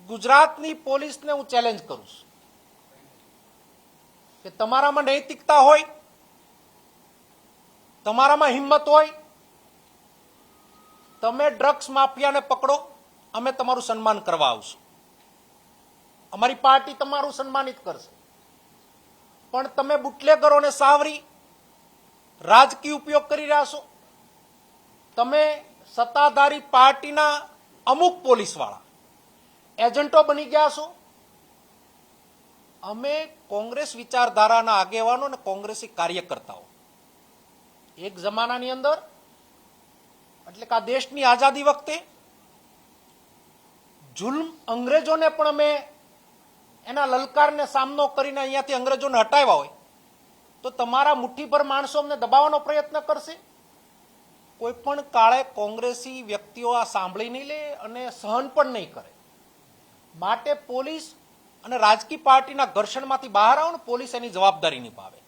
ગુજરાતની પોલીસને હું ચેલેન્જ કરું છું કે તમારામાં નૈતિકતા હોય, તમારામાં હિંમત હોય, તમે ડ્રગ્સ માફિયાને પકડો, અમે તમારું સન્માન કરવા આવશું, અમારી પાર્ટી તમારું સન્માનિત કરશે. પણ તમે બુટલેગરોને સાવરી રાજકીય ઉપયોગ કરી રહ્યા છો. તમે સત્તાધારી પાર્ટીના અમુક પોલીસવાળા એજન્ટો બની ગયા છો. અમે કોંગ્રેસ વિચારધારાના આગેવાનો અને કોંગ્રેસી કાર્યકર્તાઓ એક જમાનાની અંદર એટલે કે આ દેશની આઝાદી વખતે જુલ્મ અંગ્રેજોને પણ અમે એના લલકારને સામનો કરીને અહીંયાથી અંગ્રેજોને હટાવ્યા હોય તો તમારા મુઠ્ઠીભર માણસો અમને દબાવવાનો પ્રયત્ન કરશે. કોઈ પણ કાળે કોંગ્રેસી વ્યક્તિઓ આ સાંભળી નહીં લે અને સહન પણ નહીં કરે. માટે પોલીસ અને રાજકીય પાર્ટીના ઘર્ષણમાંથી બહાર આવો ને પોલીસ એની જવાબદારી નિભાવે.